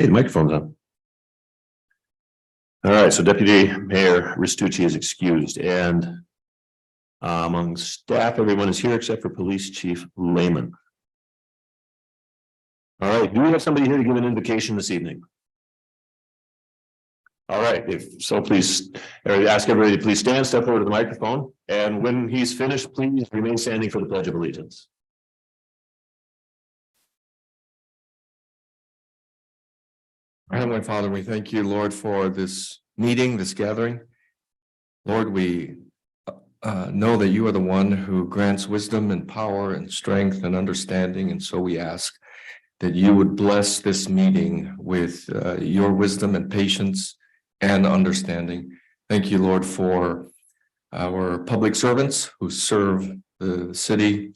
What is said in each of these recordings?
Hey, the microphone's on. All right, so Deputy Mayor Restucci is excused, and among staff, everyone is here except for Police Chief Lehman. All right, do we have somebody here to give an invocation this evening? All right, if so, please ask everybody to please stand, step over to the microphone, and when he's finished, please remain standing for the Pledge of Allegiance. Our Heavenly Father, we thank you, Lord, for this meeting, this gathering. Lord, we know that you are the one who grants wisdom and power and strength and understanding. And so we ask that you would bless this meeting with your wisdom and patience and understanding. Thank you, Lord, for our public servants who serve the city.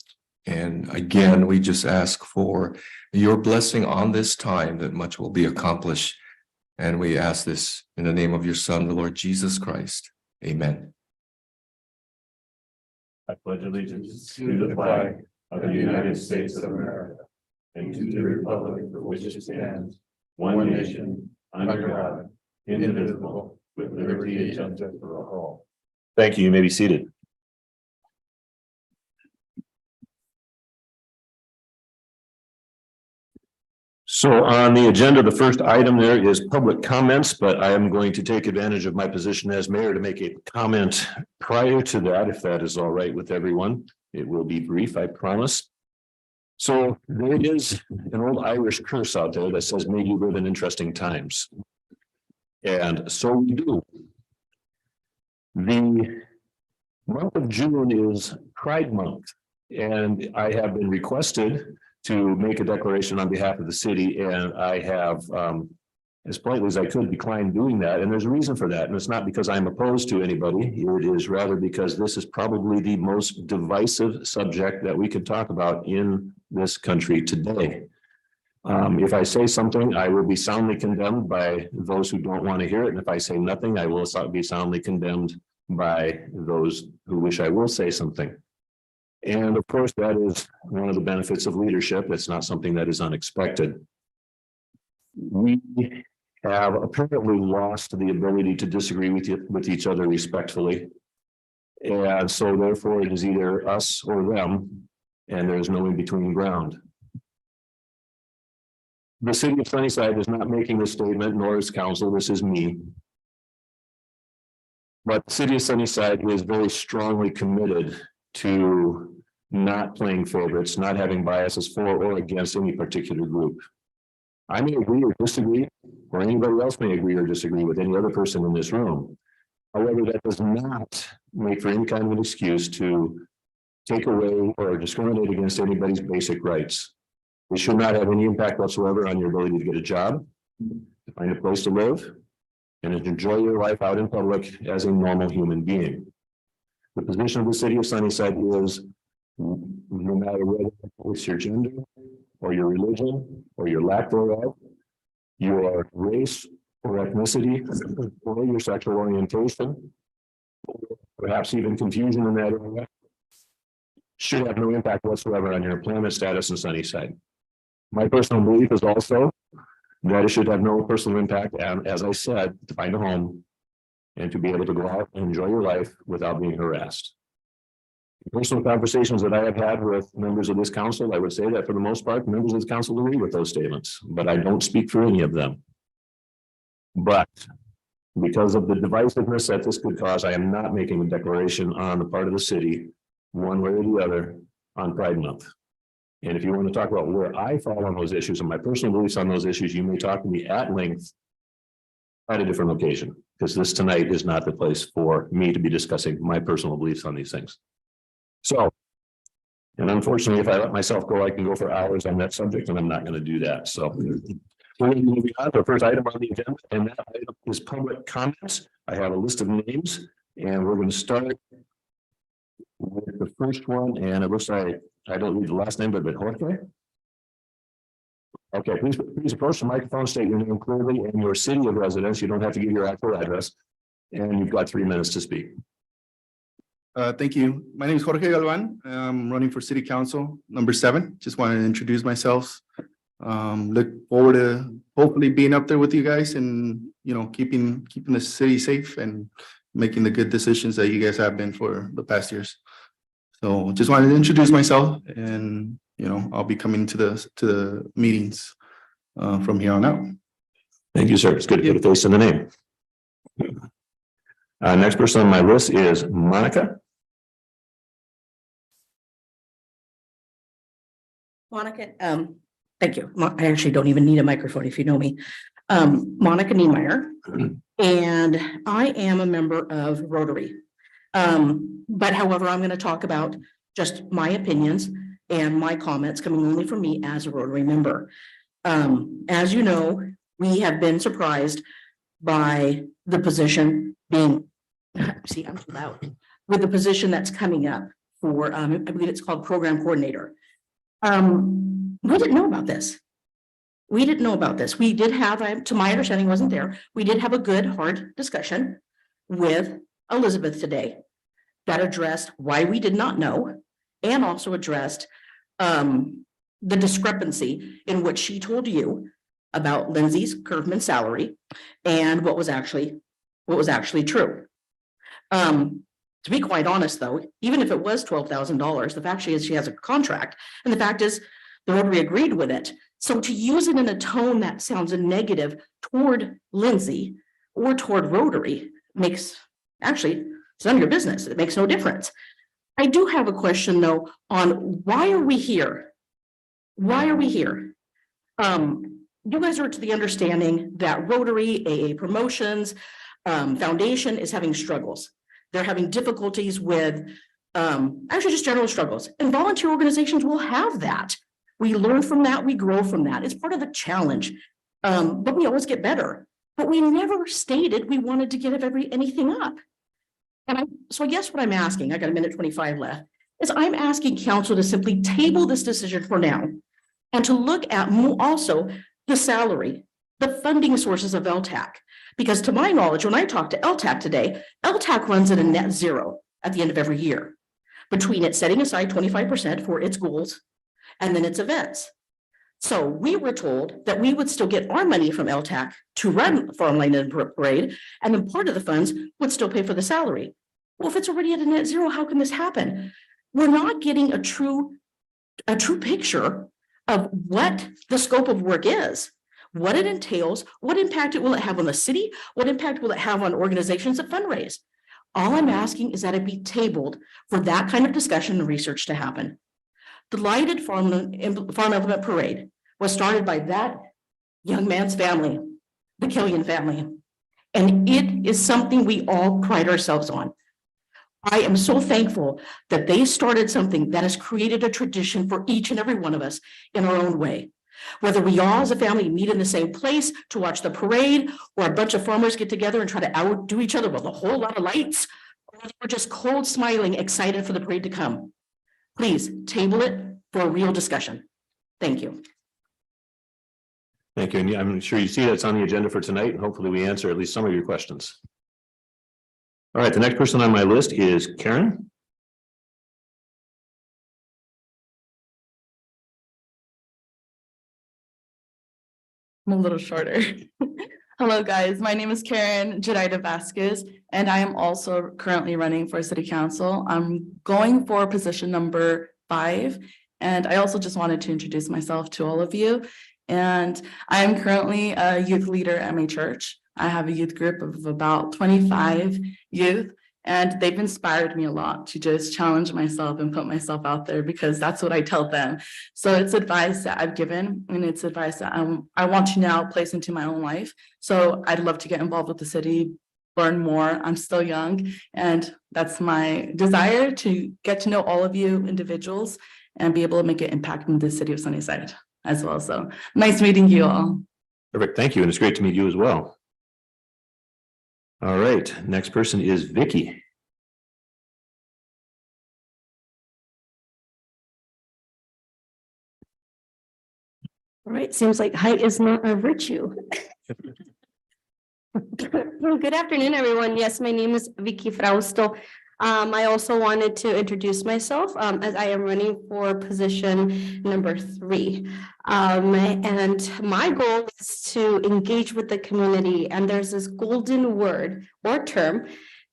And again, we just ask for your blessing on this time that much will be accomplished. And we ask this in the name of your Son, the Lord Jesus Christ. Amen. I pledge allegiance to the flag of the United States of America and to the republic for which it stands, one nation, under God, indivisible, with liberty and justice for all. Thank you. You may be seated. So on the agenda, the first item there is public comments, but I am going to take advantage of my position as mayor to make a comment prior to that, if that is all right with everyone. It will be brief, I promise. So there is an old Irish curse out there that says, may you live in interesting times. And so we do. The month of June is Pride Month, and I have been requested to make a declaration on behalf of the city, and I have, as politely as I could, declined doing that. And there's a reason for that. And it's not because I'm opposed to anybody. It is rather because this is probably the most divisive subject that we could talk about in this country today. If I say something, I will be soundly condemned by those who don't want to hear it. And if I say nothing, I will be soundly condemned by those who wish I will say something. And of course, that is one of the benefits of leadership. It's not something that is unexpected. We have apparently lost the ability to disagree with each other respectfully. And so therefore, it is either us or them, and there is no in between ground. The city of Sunnyside is not making this statement, nor is council. This is me. But the city of Sunnyside is very strongly committed to not playing favorites, not having biases for or against any particular group. I may agree or disagree, or anybody else may agree or disagree with any other person in this room. However, that does not make for any kind of an excuse to take away or discriminate against anybody's basic rights. It should not have any impact whatsoever on your ability to get a job, to find a place to live, and to enjoy your life out in public as a normal human being. The position of the city of Sunnyside is, no matter whether it's your gender or your religion or your lack thereof, your race or ethnicity or your sexual orientation, or perhaps even confusion in that area, should have no impact whatsoever on your employment status in Sunnyside. My personal belief is also that it should have no personal impact, and as I said, to find a home and to be able to go out and enjoy your life without being harassed. In personal conversations that I have had with members of this council, I would say that for the most part, members of this council agree with those statements, but I don't speak for any of them. But because of the divisiveness that this could cause, I am not making a declaration on the part of the city, one way or the other, on Pride Month. And if you want to talk about where I fall on those issues and my personal beliefs on those issues, you may talk to me at length at a different occasion, because this tonight is not the place for me to be discussing my personal beliefs on these things. So, and unfortunately, if I let myself go, I can go for hours on that subject, and I'm not going to do that. So we're going to move on to the first item on the agenda, and that item is public comments. I have a list of names, and we're going to start with the first one, and it looks like I don't read the last name, but Jorge. Okay, please approach the microphone, state your name clearly and your city of residence. You don't have to give your actual address, and you've got 3 minutes to speak. Thank you. My name is Jorge Galvan. I'm running for City Council number 7. Just wanted to introduce myself. Look forward to hopefully being up there with you guys and, keeping the city safe and making the good decisions that you guys have been for the past years. So just wanted to introduce myself and, I'll be coming to the meetings from here on out. Thank you, sir. It's good to put a face in the name. Next person on my list is Monica. Monica, thank you. I actually don't even need a microphone if you know me. Monica Niemeyer, and I am a member of Rotary. But however, I'm going to talk about just my opinions and my comments coming only from me as a Rotary member. As you know, we have been surprised by the position being, see, I'm too loud, with the position that's coming up for, I believe it's called program coordinator. We didn't know about this. We didn't know about this. We did have, to my understanding, wasn't there. We did have a good, hard discussion with Elizabeth today that addressed why we did not know and also addressed the discrepancy in which she told you about Lindsay's Curveman salary and what was actually true. To be quite honest, though, even if it was $12,000, the fact is she has a contract, and the fact is the Rotary agreed with it. So to use it in a tone that sounds negative toward Lindsay or toward Rotary makes, actually, it's none of your business. It makes no difference. I do have a question, though, on why are we here? Why are we here? You guys are to the understanding that Rotary, AA Promotions, Foundation is having struggles. They're having difficulties with actually just general struggles, and volunteer organizations will have that. We learn from that, we grow from that. It's part of the challenge, but we always get better. But we never stated we wanted to give anything up. And so I guess what I'm asking, I got a minute 25 left, is I'm asking council to simply table this decision for now and to look at also the salary, the funding sources of LTAC. Because to my knowledge, when I talked to LTAC today, LTAC runs at a net zero at the end of every year, between it setting aside 25% for its goals and then its events. So we were told that we would still get our money from LTAC to run Farmland and Parade, and then part of the funds would still pay for the salary. Well, if it's already at a net zero, how can this happen? We're not getting a true picture of what the scope of work is, what it entails, what impact it will have on the city, what impact will it have on organizations that fundraise. All I'm asking is that it be tabled for that kind of discussion and research to happen. The Lighted Farm Implement Parade was started by that young man's family, the Killian family, and it is something we all pride ourselves on. I am so thankful that they started something that has created a tradition for each and every one of us in our own way. Whether we all as a family meet in the same place to watch the parade, or a bunch of farmers get together and try to outdo each other with a whole lot of lights, or we're just cold smiling, excited for the parade to come. Please table it for a real discussion. Thank you. Thank you. And I'm sure you see that's on the agenda for tonight, and hopefully we answer at least some of your questions. All right, the next person on my list is Karen. I'm a little shorter. Hello, guys. My name is Karen Jadida Vasquez, and I am also currently running for City Council. I'm going for position number 5, and I also just wanted to introduce myself to all of you. And I am currently a youth leader at my church. I have a youth group of about 25 youth, and they've inspired me a lot to just challenge myself and put myself out there, because that's what I tell them. So it's advice that I've given, and it's advice that I want to now place into my own life. So I'd love to get involved with the city, learn more. I'm still young, and that's my desire, to get to know all of you individuals and be able to make an impact in the city of Sunnyside as well. So nice meeting you all. Perfect. Thank you. And it's great to meet you as well. All right. Next person is Vicky. All right, seems like height is not a virtue. Well, good afternoon, everyone. Yes, my name is Vicky Frausto. I also wanted to introduce myself as I am running for position number 3. And my goal is to engage with the community, and there's this golden word or term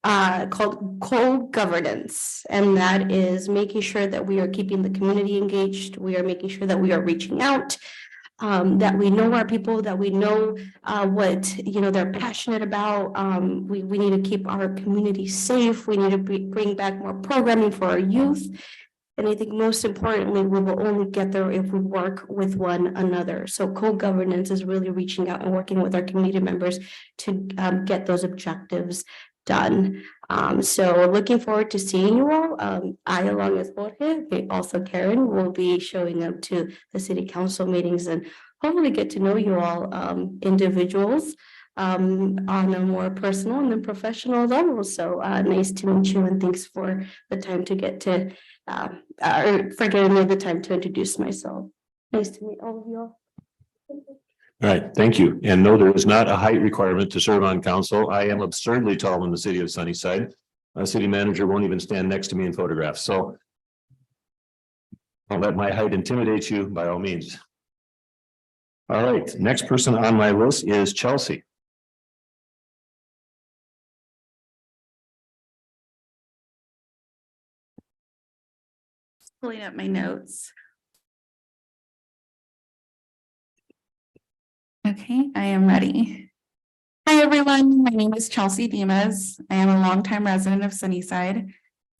called co-governance, and that is making sure that we are keeping the community engaged. We are making sure that we are reaching out, that we know our people, that we know what they're passionate about. We need to keep our community safe. We need to bring back more programming for our youth. And I think most importantly, we will only get there if we work with one another. So co-governance is really reaching out and working with our community members to get those objectives done. So looking forward to seeing you all. I, along with Jorge, also Karen, will be showing up to the city council meetings and hopefully get to know you all individuals on a more personal and then professional level. So nice to meet you, and thanks for the time to get to for giving me the time to introduce myself. Nice to meet all of you all. All right, thank you. And no, there is not a height requirement to serve on council. I am absurdly tall in the city of Sunnyside. A city manager won't even stand next to me in photographs, so don't let my height intimidate you by all means. All right, next person on my list is Chelsea. Pulling up my notes. Okay, I am ready. Hi, everyone. My name is Chelsea Dimas. I am a longtime resident of Sunnyside,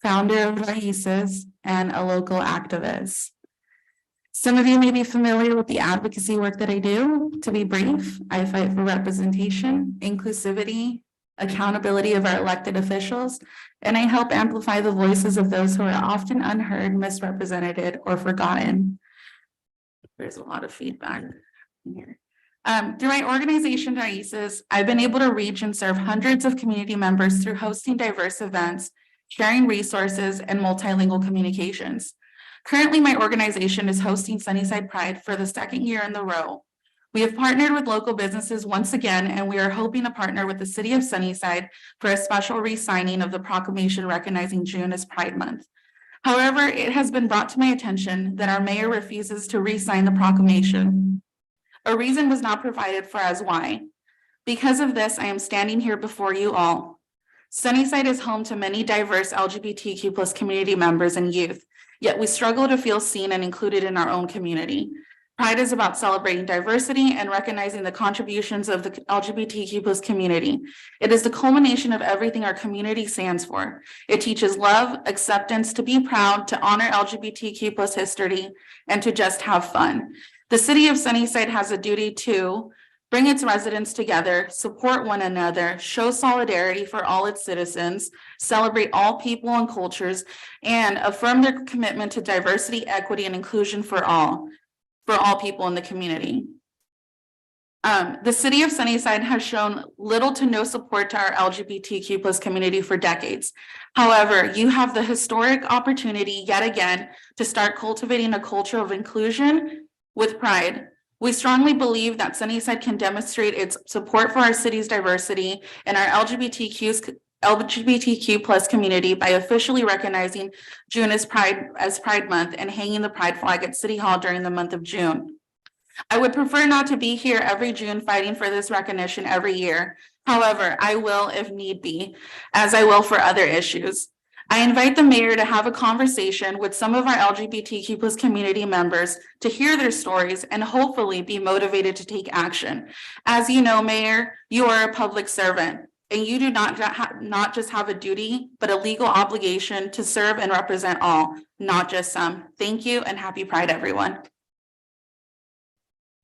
founder of Raíces, and a local activist. Some of you may be familiar with the advocacy work that I do. To be brief, I fight for representation, inclusivity, accountability of our elected officials, and I help amplify the voices of those who are often unheard, misrepresented, or forgotten. There's a lot of feedback here. Through my organization, Raíces, I've been able to reach and serve hundreds of community members through hosting diverse events, sharing resources, and multilingual communications. Currently, my organization is hosting Sunnyside Pride for the 2nd year in a row. We have partnered with local businesses once again, and we are hoping to partner with the city of Sunnyside for a special re-signing of the proclamation recognizing June as Pride Month. However, it has been brought to my attention that our mayor refuses to re-sign the proclamation. A reason was not provided for as why. Because of this, I am standing here before you all. Sunnyside is home to many diverse LGBTQ+ community members and youth, yet we struggle to feel seen and included in our own community. Pride is about celebrating diversity and recognizing the contributions of the LGBTQ+ community. It is the culmination of everything our community stands for. It teaches love, acceptance, to be proud, to honor LGBTQ+ history, and to just have fun. The city of Sunnyside has a duty to bring its residents together, support one another, show solidarity for all its citizens, celebrate all people and cultures, and affirm their commitment to diversity, equity, and inclusion for all people in the community. The city of Sunnyside has shown little to no support to our LGBTQ+ community for decades. However, you have the historic opportunity yet again to start cultivating a culture of inclusion with pride. We strongly believe that Sunnyside can demonstrate its support for our city's diversity and our LGBTQ+ community by officially recognizing June as Pride Month and hanging the Pride flag at City Hall during the month of June. I would prefer not to be here every June fighting for this recognition every year. However, I will if need be, as I will for other issues. I invite the mayor to have a conversation with some of our LGBTQ+ community members to hear their stories and hopefully be motivated to take action. As you know, Mayor, you are a public servant and you do not just have a duty, but a legal obligation to serve and represent all, not just some. Thank you and happy Pride, everyone.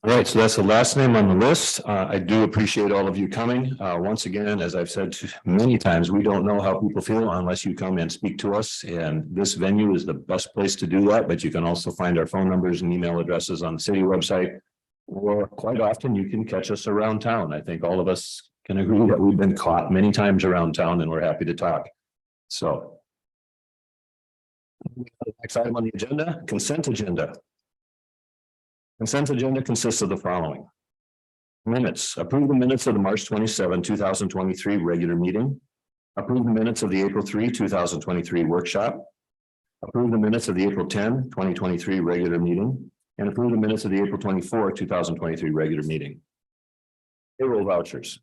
All right, so that's the last name on the list. I do appreciate all of you coming. Once again, as I've said many times, we don't know how people feel unless you come and speak to us. And this venue is the best place to do that, but you can also find our phone numbers and email addresses on the city website. Or quite often you can catch us around town. I think all of us can agree that we've been caught many times around town and we're happy to talk. So. Next item on the agenda, consent agenda. Consent agenda consists of the following. Minutes. Approve the minutes of the March 27, 2023 regular meeting. Approve the minutes of the April 3, 2023 workshop. Approve the minutes of the April 10, 2023 regular meeting, and approve the minutes of the April 24, 2023 regular meeting. Payroll vouchers.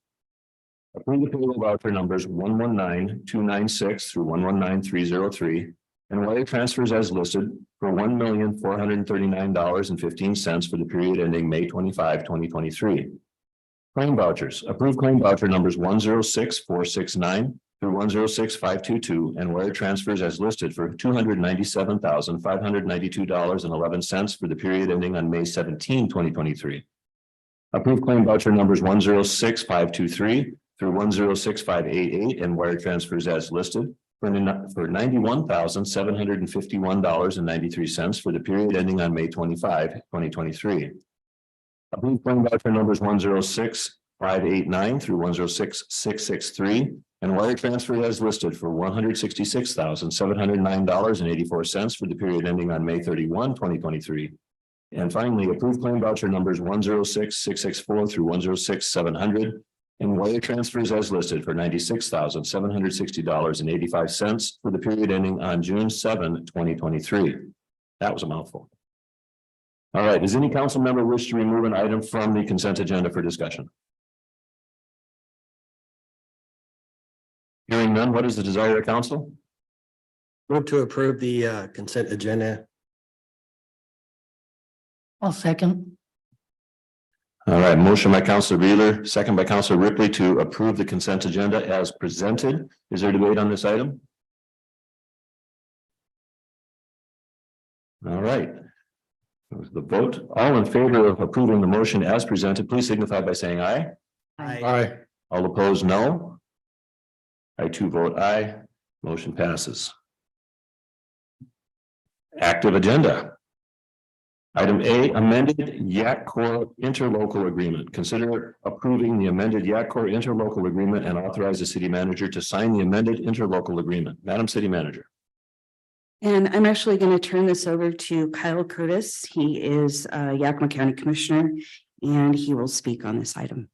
Approve the payroll voucher numbers 119,296 through 119,303 and wire transfers as listed for $1,439.15 for the period ending May 25, 2023. Claim vouchers. Approve claim voucher numbers 106,469 through 106,522 and wire transfers as listed for $297,592.11 for the period ending on May 17, 2023. Approve claim voucher numbers 106,523 through 106,588 and wire transfers as listed for $91,751.93 for the period ending on May 25, 2023. Approve claim voucher numbers 106,589 through 106,663 and wire transfer as listed for $166,709.84 for the period ending on May 31, 2023. And finally, approve claim voucher numbers 106,664 through 106,700 and wire transfers as listed for $96,760.85 for the period ending on June 7, 2023. That was a mouthful. All right, does any council member wish to remove an item from the consent agenda for discussion? Hearing none, what is the desire of council? Move to approve the consent agenda. I'll second. All right, motion by Councilor Wheeler, second by Councilor Ripley to approve the consent agenda as presented. Is there debate on this item? All right. The vote, all in favor of approving the motion as presented, please signify by saying aye. Aye. All opposed, no. I too vote aye. Motion passes. Active agenda. Item A, amended YAC-COR interlocal agreement. Consider approving the amended YAC-COR interlocal agreement and authorize the city manager to sign the amended interlocal agreement. Madam City Manager. And I'm actually going to turn this over to Kyle Curtis. He is Yakima County Commissioner, and he will speak on this item.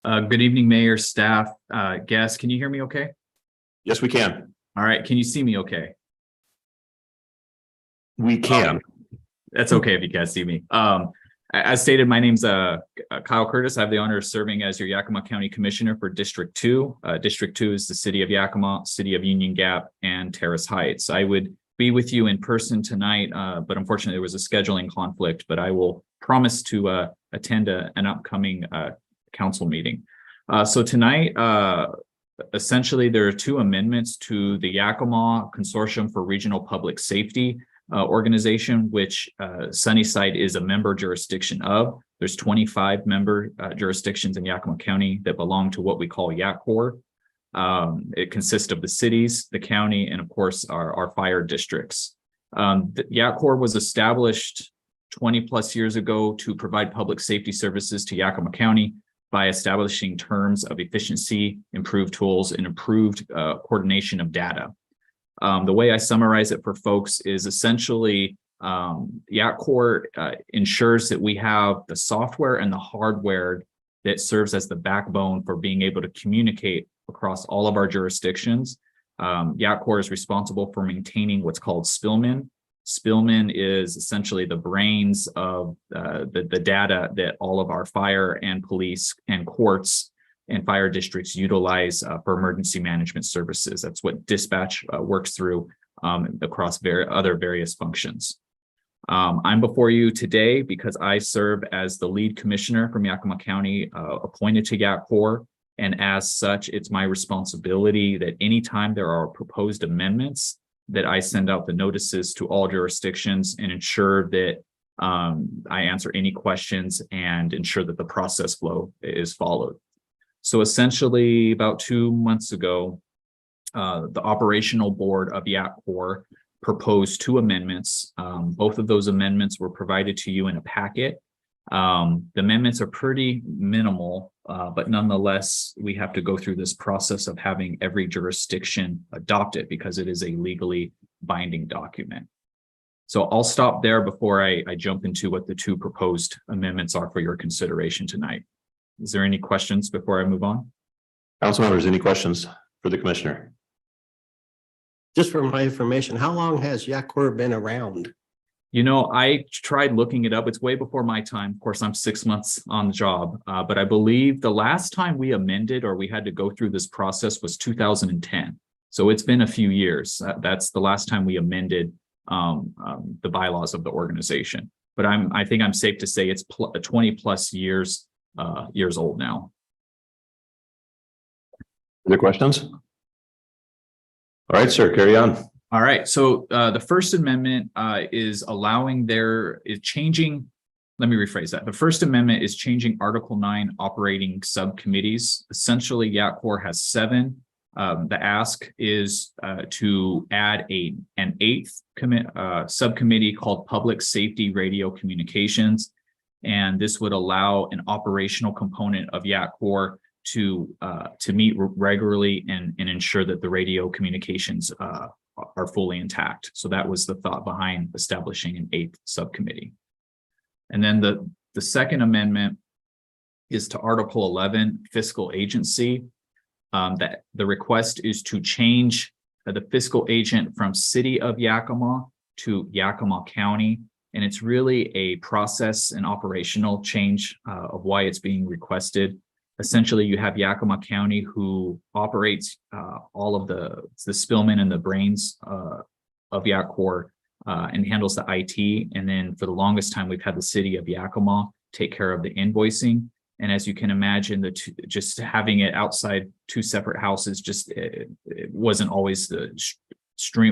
Good evening, Mayor, staff, guests. Can you hear me okay? Yes, we can. All right. Can you see me okay? We can. That's okay if you can't see me. As stated, my name's Kyle Curtis. I have the honor of serving as your Yakima County Commissioner for District 2. District 2 is the city of Yakima, city of Union Gap, and Terrace Heights. I would be with you in person tonight, but unfortunately there was a scheduling conflict, but I will promise to attend an upcoming council meeting. So tonight, essentially there are two amendments to the Yakima Consortium for Regional Public Safety organization, which Sunnyside is a member jurisdiction of. There's 25 member jurisdictions in Yakima County that belong to what we call YAC-COR. It consists of the cities, the county, and of course our fire districts. The YAC-COR was established 20 plus years ago to provide public safety services to Yakima County by establishing terms of efficiency, improved tools, and improved coordination of data. The way I summarize it for folks is essentially YAC-COR ensures that we have the software and the hardware that serves as the backbone for being able to communicate across all of our jurisdictions. YAC-COR is responsible for maintaining what's called Spillman. Spillman is essentially the brains of the data that all of our fire and police and courts and fire districts utilize for emergency management services. That's what dispatch works through across other various functions. I'm before you today because I serve as the lead commissioner from Yakima County, appointed to YAC-COR. And as such, it's my responsibility that anytime there are proposed amendments, that I send out the notices to all jurisdictions and ensure that I answer any questions and ensure that the process flow is followed. So essentially about 2 months ago, the operational board of YAC-COR proposed two amendments. Both of those amendments were provided to you in a packet. The amendments are pretty minimal, but nonetheless, we have to go through this process of having every jurisdiction adopt it because it is a legally binding document. So I'll stop there before I jump into what the two proposed amendments are for your consideration tonight. Is there any questions before I move on? Council members, any questions? for the commissioner? Just for my information, how long has Yakor been around? You know, I tried looking it up. It's way before my time. Of course, I'm 6 months on the job, but I believe the last time we amended or we had to go through this process was 2010. So it's been a few years. That's the last time we amended the bylaws of the organization. But I think I'm safe to say it's 20 plus years old now. Other questions? All right, sir, carry on. All right, so the First Amendment is changing. Let me rephrase that. The First Amendment is changing Article 9 operating subcommittees. Essentially, Yakor has 7. The ask is to add an 8th subcommittee called Public Safety Radio Communications. And this would allow an operational component of Yakor to meet regularly and ensure that the radio communications are fully intact. So that was the thought behind establishing an 8th subcommittee. And then the Second Amendment is to Article 11, Fiscal Agency. That the request is to change the fiscal agent from City of Yakima to Yakima County. And it's really a process and operational change of why it's being requested. Essentially, you have Yakima County who operates all of the spillmen and the brains of Yakor and handles the IT. And then for the longest time, we've had the City of Yakima take care of the invoicing. And as you can imagine, just having it outside 2 separate houses, it wasn't always the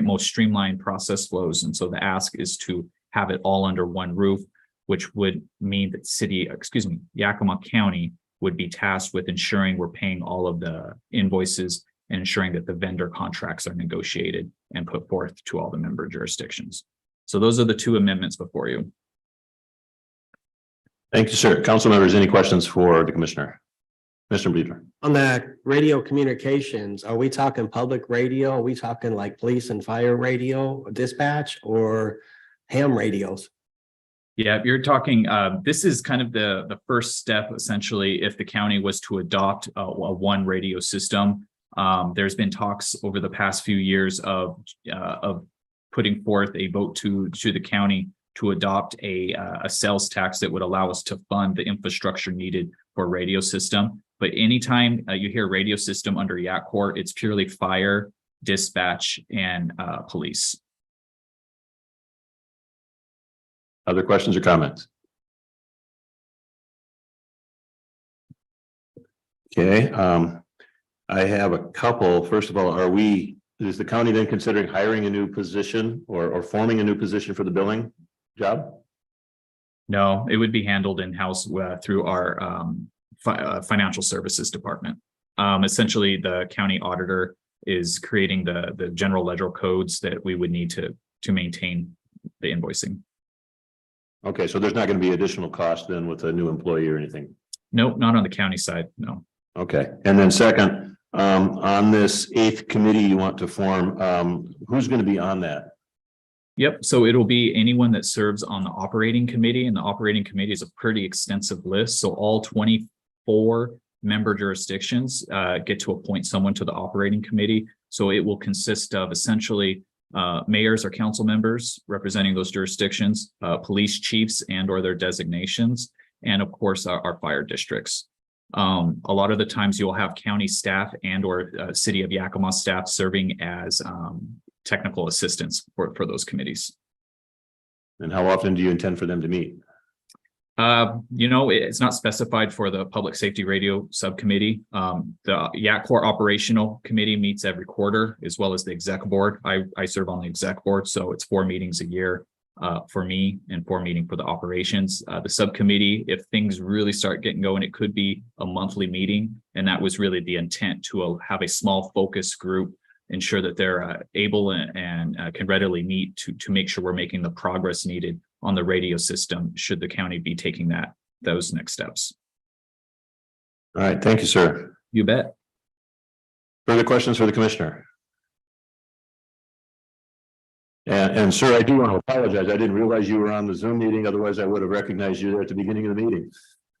most streamlined process flows. And so the ask is to have it all under one roof, which would mean that Yakima County would be tasked with ensuring we're paying all of the invoices and ensuring that the vendor contracts are negotiated and put forth to all the member jurisdictions. So those are the 2 amendments before you. Thank you, sir. Council members, any questions for the commissioner? Mr. Beaver. On the radio communications, are we talking public radio? Are we talking like police and fire radio dispatch or ham radios? Yeah, you're talking, this is kind of the first step, essentially, if the county was to adopt a one radio system. There's been talks over the past few years of putting forth a vote to the county to adopt a sales tax that would allow us to fund the infrastructure needed for a radio system. But anytime you hear radio system under Yakor, it's purely fire, dispatch, and police. Other questions or comments? Okay, I have a couple. First of all, is the county then considering hiring a new position or forming a new position for the billing job? No, it would be handled in-house through our financial services department. Essentially, the county auditor is creating the general ledger codes that we would need to maintain the invoicing. Okay, so there's not going to be additional cost then with a new employee or anything? Nope, not on the county side, no. Okay, and then second, on this 8th committee you want to form, who's going to be on that? Yep, so it'll be anyone that serves on the operating committee, and the operating committee is a pretty extensive list. So all 24 member jurisdictions get to appoint someone to the operating committee. So it will consist of essentially mayors or council members representing those jurisdictions, police chiefs and or their designations, and of course our fire districts. A lot of the times you'll have county staff and or City of Yakima staff serving as technical assistants for those committees. And how often do you intend for them to meet? It's not specified for the Public Safety Radio Subcommittee. The Yakor Operational Committee meets every quarter, as well as the Exec Board. I serve on the Exec Board, so it's 4 meetings a year for me and 4 meetings for the operations. The subcommittee, if things really start getting going, it could be a monthly meeting, and that was really the intent, to have a small focus group, ensure that they're able and can readily meet to make sure we're making the progress needed on the radio system should the county be taking those next steps. All right, thank you, sir. You bet. Further questions for the commissioner? And sir, I do want to apologize. I didn't realize you were on the Zoom meeting. Otherwise, I would have recognized you there at the beginning of the meeting.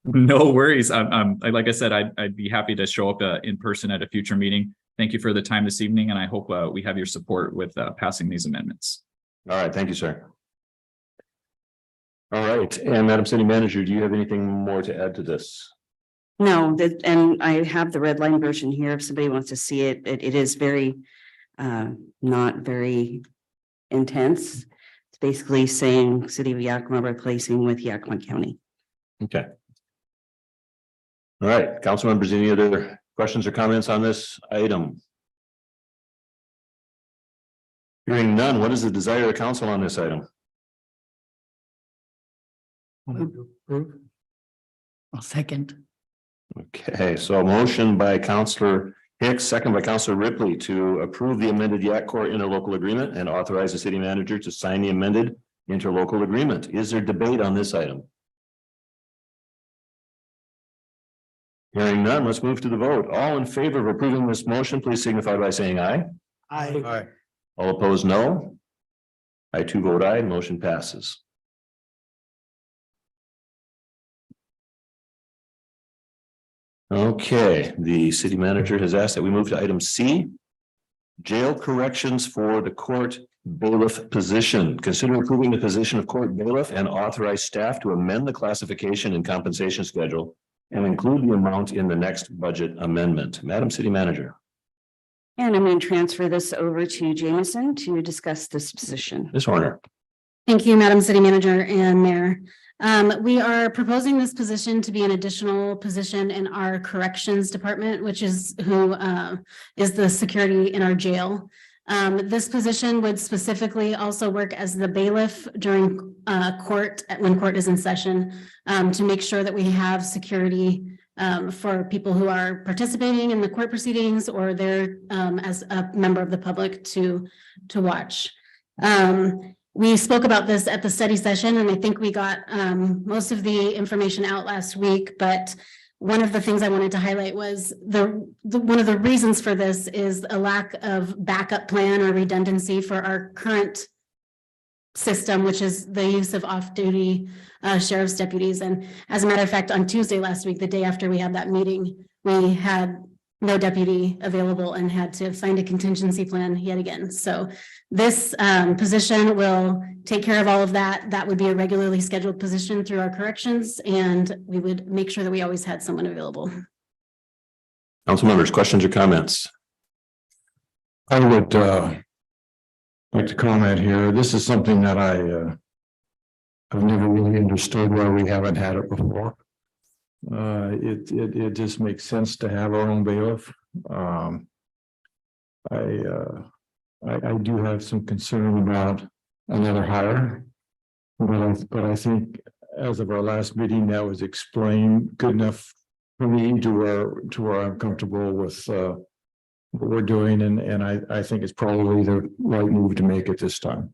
No worries. I'm like I said, I'd be happy to show up in person at a future meeting. Thank you for the time this evening, and I hope we have your support with passing these amendments. All right, thank you, sir. All right, and Madam City Manager, do you have anything more to add to this? No, that, and I have the red line version here if somebody wants to see it. It is very, not very intense. It's basically saying City of Yakima replacing with Yakima County. Okay. All right, council members, any other questions or comments on this item? Hearing none, what is the desire of the council on this item? I'll second. Okay, so a motion by Councillor Hicks, second by Councillor Ripley to approve the amended Yak Corps interlocal agreement and authorize the city manager to sign the amended interlocal agreement. Is there debate on this item? Hearing none, let's move to the vote. All in favor of approving this motion, please signify by saying aye. Aye. All opposed, no. I too vote aye, motion passes. Okay, the city manager has asked that we move to item C. Jail corrections for the court bailiff position. Consider approving the position of court bailiff and authorize staff to amend the classification and compensation schedule and include the amount in the next budget amendment. Madam City Manager. And I'm going to transfer this over to Jameson to discuss this position. Ms. Horner. Thank you, Madam City Manager and Mayor. We are proposing this position to be an additional position in our corrections department, which is who is the security in our jail. This position would specifically also work as the bailiff during court, when court is in session, to make sure that we have security for people who are participating in the court proceedings or they're as a member of the public to watch. We spoke about this at the study session, and I think we got most of the information out last week, but one of the things I wanted to highlight was one of the reasons for this is a lack of backup plan or redundancy for our current system, which is the use of off-duty sheriff's deputies. And as a matter of fact, on Tuesday last week, the day after we had that meeting, we had no deputy available and had to find a contingency plan yet again. So this position will take care of all of that. That would be a regularly scheduled position through our corrections, and we would make sure that we always had someone available. Council members, questions or comments? I would like to comment here. This is something that I've never really understood why we haven't had it before. It just makes sense to have our own bailiff. I do have some concern about another hire, but I think as of our last meeting, that was explained good enough for me to where I'm comfortable with what we're doing, and I think it's probably the right move to make at this time.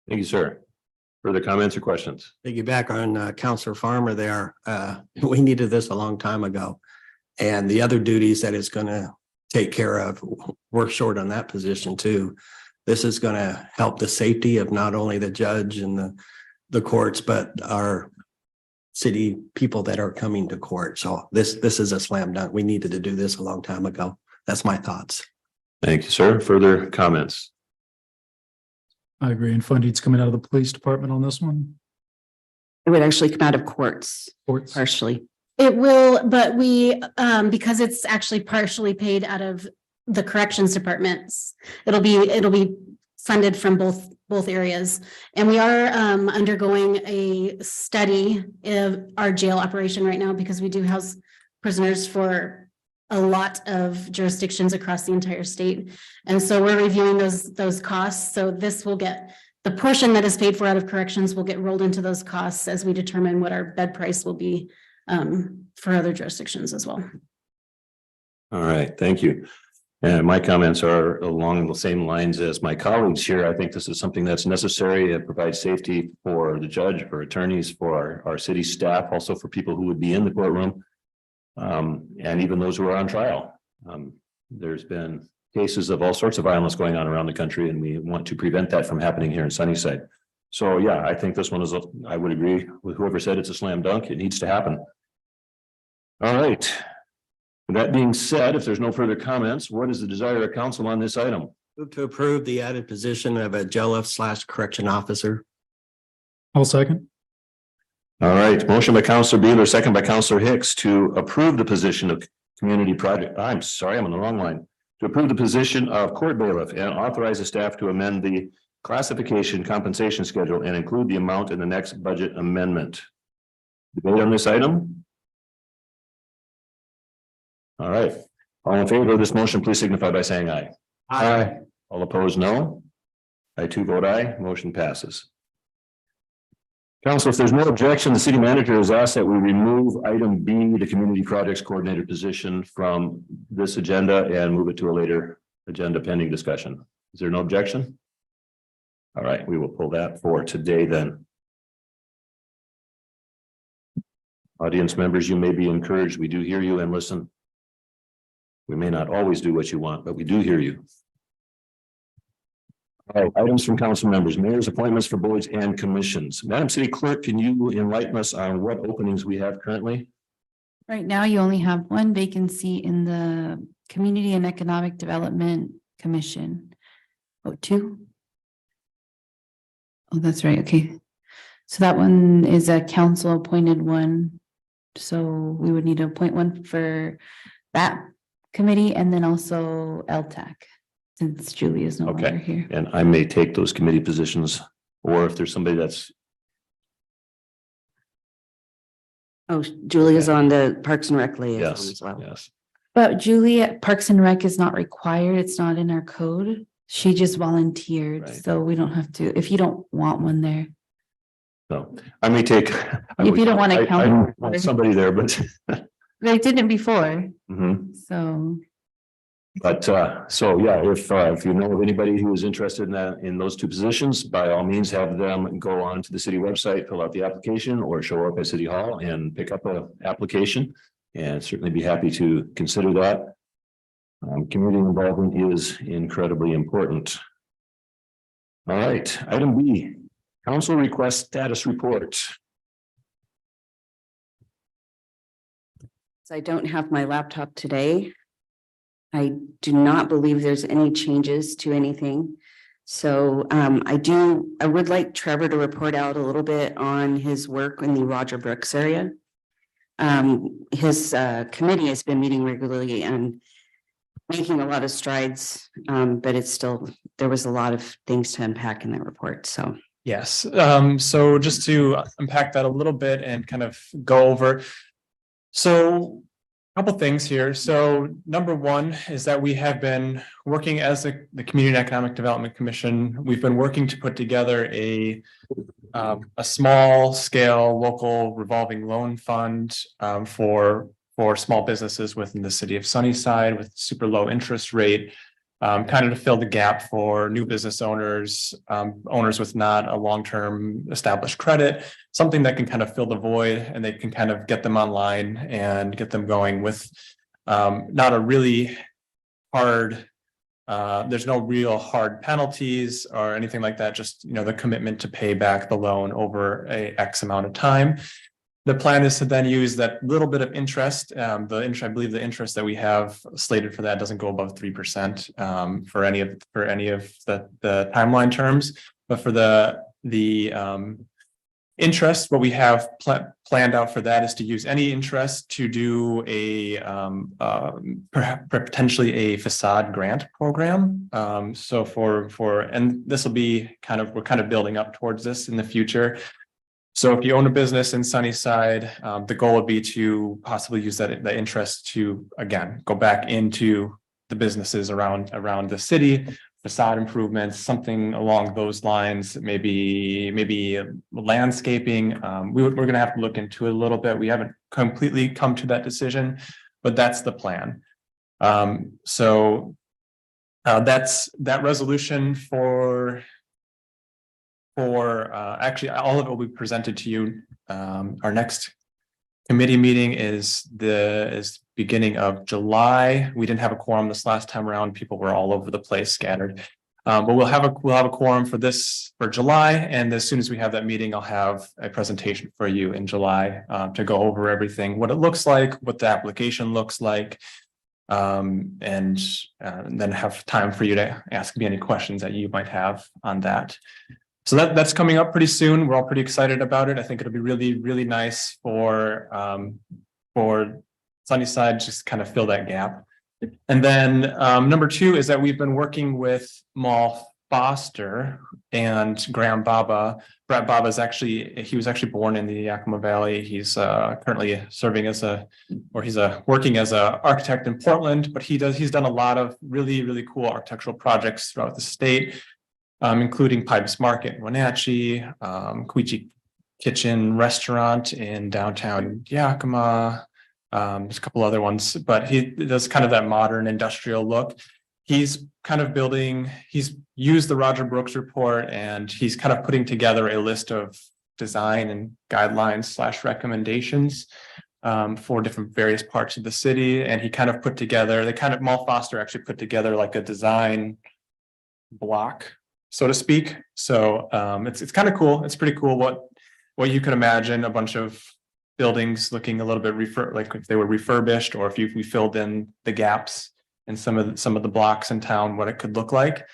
Thank you, sir. Further comments or questions? Piggyback on Counselor Farmer there. We needed this a long time ago. And the other duties that it's going to take care of, we're short on that position too. This is going to help the safety of not only the judge and the courts, but our city people that are coming to court. So this is a slam dunk. We needed to do this a long time ago. That's my thoughts. Thank you, sir. Further comments? I agree. And funding's coming out of the police department on this one. It would actually come out of courts Courts. partially. It will, but we, because it's actually partially paid out of the corrections departments, it'll be funded from both areas. And we are undergoing a study of our jail operation right now because we do house prisoners for a lot of jurisdictions across the entire state. And so we're reviewing those costs. So this will get, the portion that is paid for out of corrections will get rolled into those costs as we determine what our bed price will be for other jurisdictions as well. All right, thank you. And my comments are along the same lines as my colleagues here. I think this is something that's necessary. It provides safety for the judge, for attorneys, for our city staff, also for people who would be in the courtroom. And even those who are on trial. There's been cases of all sorts of violence going on around the country, and we want to prevent that from happening here in Sunnyside. So yeah, I think this one is, I would agree with whoever said it's a slam dunk. It needs to happen. All right. With that being said, if there's no further comments, what is the desire of council on this item? Move to approve the added position of a jailor/correction officer. I'll second. All right, motion by Counselor Beeler, second by Counselor Hicks to approve the position of community project. I'm sorry, I'm on the wrong line. To approve the position of court bailiff and authorize the staff to amend the classification compensation schedule and include the amount in the next budget amendment. Debate on this item? All right, all in favor of this motion, please signify by saying aye. Aye. All opposed, no. I too vote aye, motion passes. Council, if there's no objection, the city manager has asked that we remove item B, the community projects coordinator position, from this agenda and move it to a later agenda pending discussion. Is there no objection? All right, we will pull that for today then. Audience members, you may be encouraged. We do hear you and listen. We may not always do what you want, but we do hear you. All right, items from council members, mayor's appointments for boards and commissions. Madam City Clerk, can you enlighten us on what openings we have currently? Right now, you only have one vacancy in the Community and Economic Development Commission. Oh, two? Oh, that's right. Okay. So that one is a council appointed one. So we would need to appoint one for that committee and then also LTAC, since Julie is no Okay. longer here. And I may take those committee positions, or if there's somebody that's, Oh, Julia's on the Parks and Rec liaison yes, as well. yes. But Julie at Parks and Rec is not required. It's not in our code. She just volunteered, Right. so we don't have to, if you don't want one there. So I may take. If you don't want to count- I want somebody there, but. They didn't before, Mhm. so. But so yeah, if you know of anybody who is interested in that, in those two positions, by all means, have them go on to the city website, fill out the application, or show up at City Hall and pick up a application. And certainly be happy to consider that. Community involvement is incredibly important. All right, item B, council request status report. So I don't have my laptop today. I do not believe there's any changes to anything. So I would like Trevor to report out a little bit on his work in the Roger Brooks area. His committee has been meeting regularly and making a lot of strides, but it's still, there was a lot of things to unpack in that report, so. Yes, so just to unpack that a little bit and kind of go over. So a couple things here. So number one is that we have been working as the Community and Economic Development Commission. We've been working to put together a small scale local revolving loan fund for small businesses within the city of Sunnyside with super low interest rate. Kind of to fill the gap for new business owners, owners with not a long-term established credit, something that can kind of fill the void and they can kind of get them online and get them going with not a really hard, there's no real hard penalties or anything like that, just, you know, the commitment to pay back the loan over a X amount of time. The plan is to then use that little bit of interest. I believe the interest that we have slated for that doesn't go above 3% for any of the timeline terms. But for the interest, what we have planned out for that is to use any interest to do a perhaps potentially a facade grant program. So and this will be we're kind of building up towards this in the future. So if you own a business in Sunnyside, the goal would be to possibly use that interest to, again, go back into the businesses around the city, facade improvements, something along those lines, maybe landscaping. We're going to have to look into it a little bit. We haven't completely come to that decision, but that's the plan. So that's that resolution for actually all of it will be presented to you. Our next committee meeting is beginning of July. We didn't have a quorum this last time around. People were all over the place, scattered. But we'll have a quorum for July, and as soon as we have that meeting, I'll have a presentation for you in July to go over everything, what it looks like, what the application looks like, And then have time for you to ask me any questions that you might have on that. So that's coming up pretty soon. We're all pretty excited about it. I think it'll be really, really nice for Sunnyside, just kind of fill that gap. And then number two is that we've been working with Mal Foster and Graham Baba. Brett Baba is he was actually born in the Yakima Valley. He's currently serving as working as a architect in Portland, but he's done a lot of really, really cool architectural projects throughout the state, including Pybus Market in Wenatchee, Koichi Kitchen Restaurant in downtown Yakima. There's a couple other ones, but he does kind of that modern industrial look. He's used the Roger Brooks report, and he's kind of putting together a list of design and guidelines / recommendations for different various parts of the city. And he kind of Mal Foster actually put together like a design block, so to speak. So it's kind of cool. It's pretty cool what you can imagine, a bunch of buildings looking a little bit like if they were refurbished, or if we filled in the gaps in some of the blocks in town, what it could look like.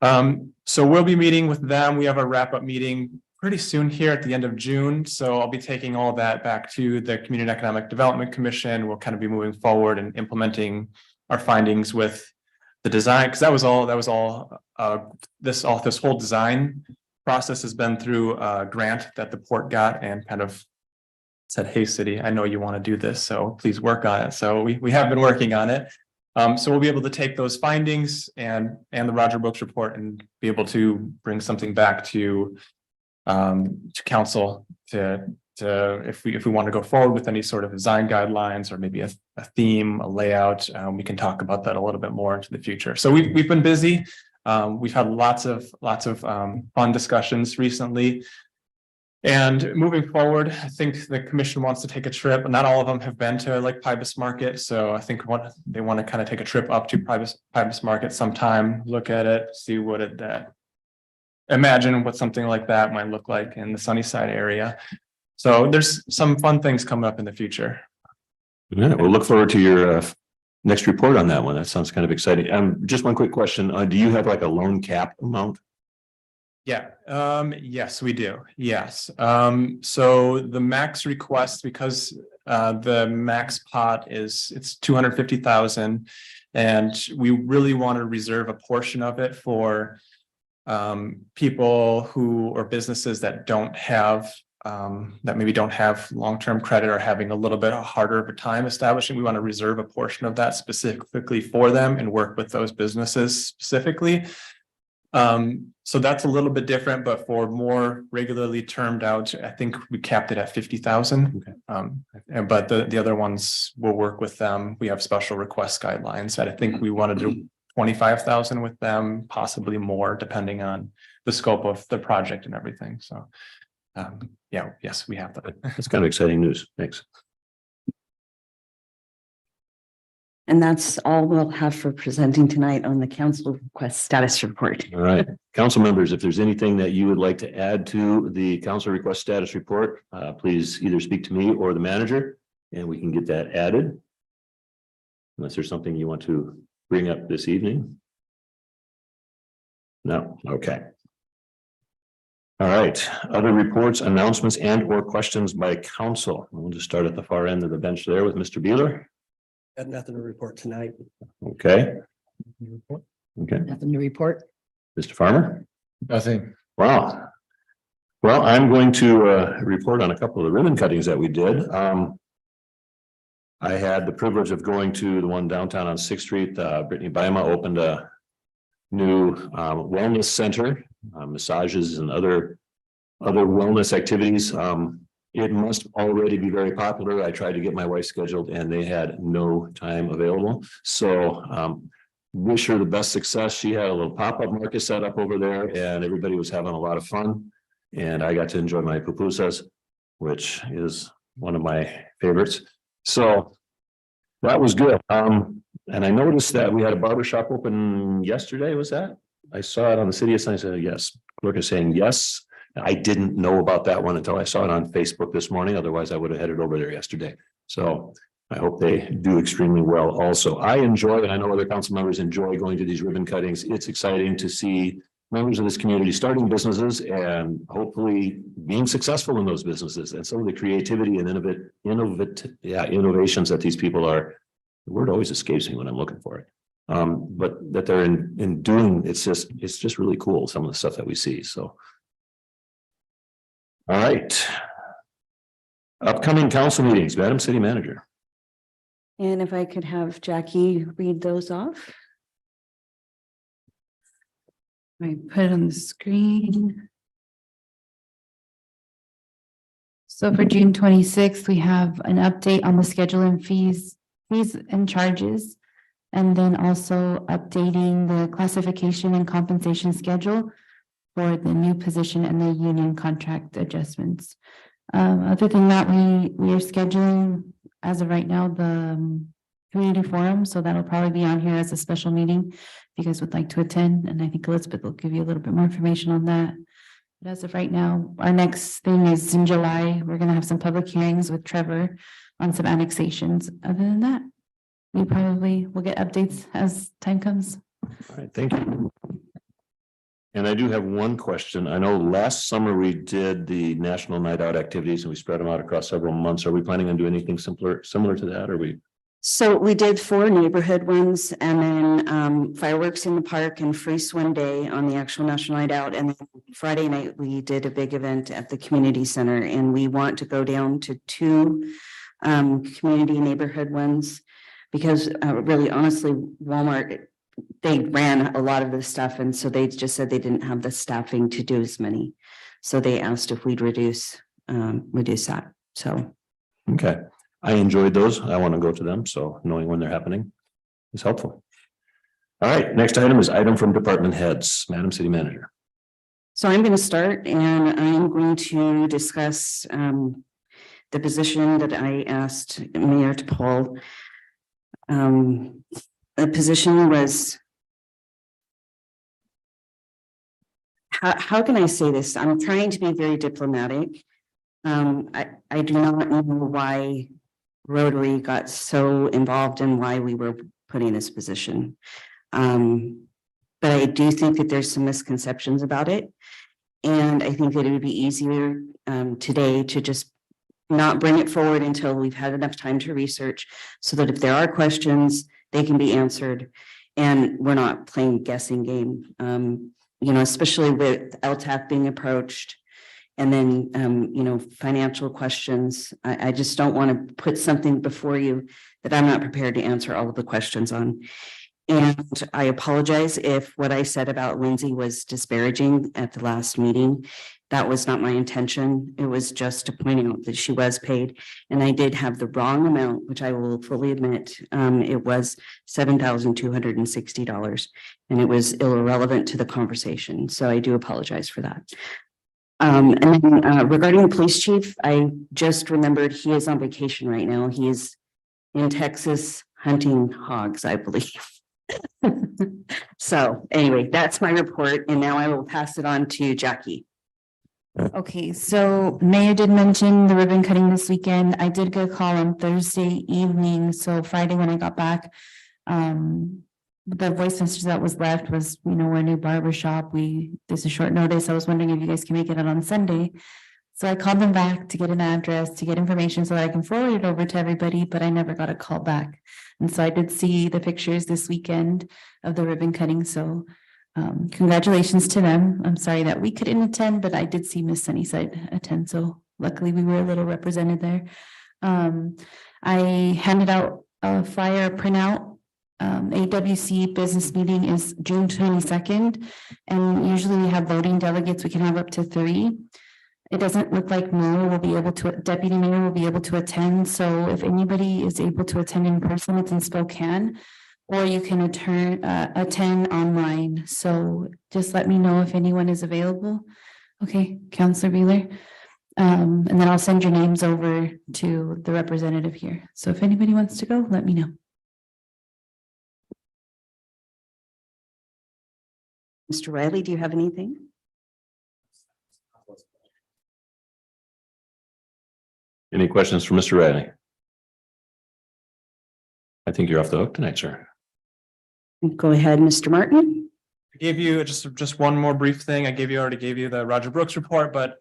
So we'll be meeting with them. We have a wrap-up meeting pretty soon here at the end of June. So I'll be taking all of that back to the Community and Economic Development Commission. We'll kind of be moving forward and implementing our findings with the design, because this whole design process has been through a grant that the port got, and kind of said, hey, city, I know you want to do this, so please work on it. So we have been working on it. So we'll be able to take those findings and the Roger Brooks report and be able to bring something back to council if we want to go forward with any sort of design guidelines, or maybe a theme, a layout. We can talk about that a little bit more into the future. So we've been busy. We've had lots of fun discussions recently. And moving forward, I think the commission wants to take a trip. Not all of them have been to like Pybus Market. So I think they want to kind of take a trip up to Pybus Market sometime, look at it, see imagine what something like that might look like in the Sunnyside area. So there's some fun things coming up in the future. Yeah, we'll look forward to your next report on that one. That sounds kind of exciting. Just one quick question. Do you have like a loan cap amount? Yeah, yes, we do. Yes. So the max request, because the max pot it's 250,000, and we really want to reserve a portion of it for people or businesses that maybe don't have long-term credit, or having a little bit harder of a time establishing. We want to reserve a portion of that specifically for them and work with those businesses specifically. So that's a little bit different, but for more regularly termed out, I think we capped it at 50,000. Okay. But the other ones, we'll work with them. We have special request guidelines that I think we want to do 25,000 with them, possibly more, depending on the scope of the project and everything. So, yes, we have that. That's kind of exciting news. Thanks. And that's all we'll have for presenting tonight on the council request status report. All right, council members, if there's anything that you would like to add to the council request status report, please either speak to me or the manager, and we can get that added. Unless there's something you want to bring up this evening. No, okay. All right, other reports, announcements, and/or questions by council. We'll just start at the far end of the bench there with Mr. Beeler. Got nothing to report tonight. Okay. Okay, Nothing to report. Mr. Farmer. Nothing. Wow. Well, I'm going to report on a couple of the ribbon cuttings that we did. I had the privilege of going to the one downtown on 6th Street. Brittany Bima opened a new wellness center, massages and other wellness activities. It must already be very popular. I tried to get my wife scheduled and they had no time available. So wish her the best success. She had a little pop-up market set up over there and everybody was having a lot of fun. And I got to enjoy my pupusas, which is one of my favorites. So that was good. And I noticed that we had a barbershop open yesterday. Was that? I saw it on the city of Sunnyside. Yes. Clerk is saying yes. I didn't know about that one until I saw it on Facebook this morning. Otherwise, I would have headed over there yesterday. So I hope they do extremely well also. I enjoy, and I know other council members enjoy going to these ribbon cuttings. It's exciting to see members of this community starting businesses and hopefully being successful in those businesses, and some of the creativity and innovations that these people are. The word always escapes me when I'm looking for it. But that they're in doing, it's just really cool, some of the stuff that we see, so. All right. Upcoming council meetings, Madam City Manager. And if I could have Jackie read those off. I put it on the screen. So for June 26th, we have an update on the schedule and fees and charges. And then also updating the classification and compensation schedule for the new position and the union contract adjustments. Other than that, we are scheduling as of right now the community forum, so that'll probably be on here as a special meeting if you guys would like to attend, and I think Elizabeth will give you a little bit more information on that. But as of right now, our next thing is in July. We're going to have some public hearings with Trevor on some annexations. Other than that, we probably will get updates as time comes. All right, thank you. And I do have one question. I know last summer we did the National Night Out activities and we spread them out across several months. Are we planning on doing anything similar to that? Or we? So we did 4 neighborhood ones, and then fireworks in the park and free swim day on the actual National Night Out. And then Friday night, we did a big event at the community center, and we want to go down to 2 community neighborhood ones. Because really, honestly, Walmart, they ran a lot of this stuff. And so they just said they didn't have the staffing to do as many. So they asked if we'd reduce that. So. Okay, I enjoyed those. I want to go to them. So knowing when they're happening is helpful. All right, next item is item from department heads, Madam City Manager. So I'm going to start, and I'm going to discuss the position that I asked Mayor to pull. The position was, how can I say this? I'm trying to be very diplomatic. I do not know why Rotary got so involved in why we were putting this position. But I do think that there's some misconceptions about it. And I think that it would be easier today to just not bring it forward until we've had enough time to research, so that if there are questions, they can be answered and we're not playing guessing game. You know, especially with LTAC being approached and then, financial questions. I just don't want to put something before you that I'm not prepared to answer all of the questions on. And I apologize if what I said about Lindsay was disparaging at the last meeting. That was not my intention. It was just to point out that she was paid, and I did have the wrong amount, which I will fully admit. It was $7,260, and it was irrelevant to the conversation. So I do apologize for that. And then regarding the police chief, I just remembered he is on vacation right now. He is in Texas hunting hogs, I believe. So anyway, that's my report, and now I will pass it on to Jackie. Okay, so Mayor did mention the ribbon cutting this weekend. I did get a call on Thursday evening, so Friday when I got back. The voice message that was left was, we're a new barber shop. This is short notice. I was wondering if you guys can make it out on Sunday. So I called them back to get an address, to get information so that I can forward it over to everybody, but I never got a call back. And so I did see the pictures this weekend of the ribbon cutting, so congratulations to them. I'm sorry that we couldn't attend, but I did see Miss Sunnyside attend, so luckily we were a little represented there. I handed out a flyer printout. AWC business meeting is June 22nd, and usually we have voting delegates. We can have up to 3. It doesn't look like Deputy Mayor will be able to attend. So if anybody is able to attend in person, it's in Spokane, or you can attend online. So just let me know if anyone is available. Okay, Councilor Wheeler. And then I'll send your names over to the representative here. So if anybody wants to go, let me know. Mr. Riley, do you have anything? Any questions for Mr. Riley? I think you're off the hook tonight, sir. Go ahead, Mr. Martin. I gave you just one more brief thing. Already gave you the Roger Brooks report, but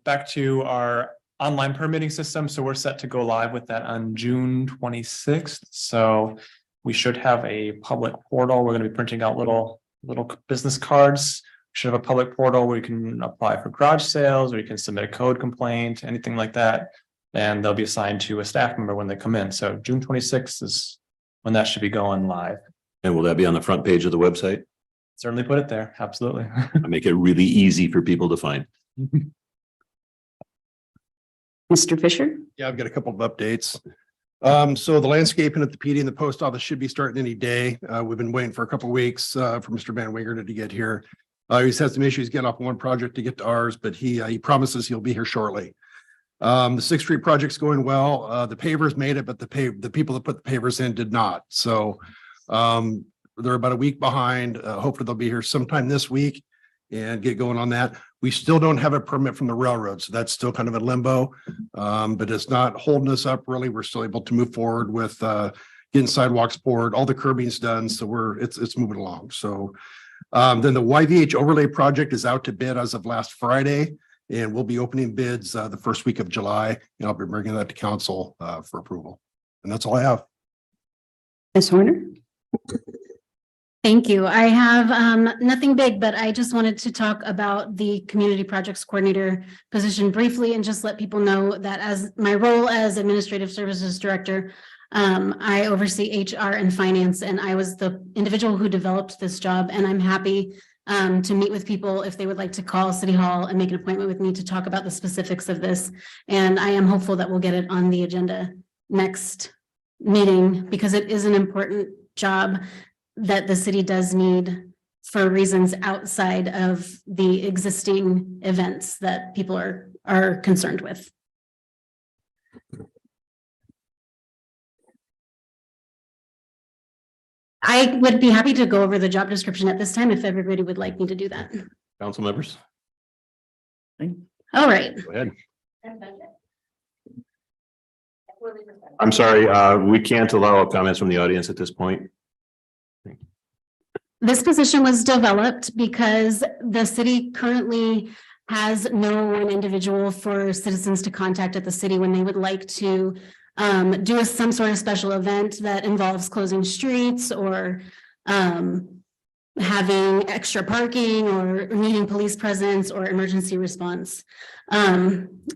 back to our online permitting system. So we're set to go live with that on June 26th. So we should have a public portal. We're going to be printing out little business cards. We should have a public portal where you can apply for garage sales, or you can submit a code complaint, anything like that. And they'll be assigned to a staff member when they come in. So June 26th is when that should be going live. And will that be on the front page of the website? Certainly put it there. Absolutely. Make it really easy for people to find. Mr. Fisher? Yeah, I've got a couple of updates. So the landscaping at the PD and the post office should be starting any day. We've been waiting for a couple of weeks for Mr. Van Winger to get here. He's had some issues getting off one project to get to ours, but he promises he'll be here shortly. The Sixth Street project's going well. The pavers made it, but the people that put the pavers in did not. So they're about a week behind. Hopefully they'll be here sometime this week and get going on that. We still don't have a permit from the railroad, so that's still kind of in limbo. But it's not holding us up really. We're still able to move forward with getting sidewalks poured, all the curbing's done. So it's moving along. So then the YVH overlay project is out to bid as of last Friday, and we'll be opening bids the first week of July, and I'll be bringing that to council for approval. And that's all I have. Ms. Horner? Thank you. I have nothing big, but I just wanted to talk about the community projects coordinator position briefly and just let people know that as my role as administrative services director, I oversee HR and finance, and I was the individual who developed this job, and I'm happy to meet with people if they would like to call City Hall and make an appointment with me to talk about the specifics of this. And I am hopeful that we'll get it on the agenda next meeting, because it is an important job that the city does need for reasons outside of the existing events that people are concerned with. I would be happy to go over the job description at this time if everybody would like me to do that. Council members, All right. go ahead. I'm sorry, we can't allow comments from the audience at this point. This position was developed because the city currently has no one individual for citizens to contact at the city when they would like to do some sort of special event that involves closing streets or having extra parking or needing police presence or emergency response.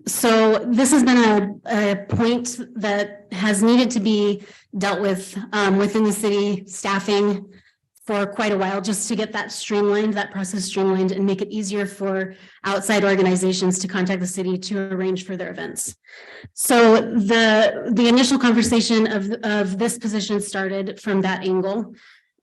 So this has been a point that has needed to be dealt with within the city staffing for quite a while, just to get that streamlined, that process streamlined, and make it easier for outside organizations to contact the city to arrange for their events. So the initial conversation of this position started from that angle.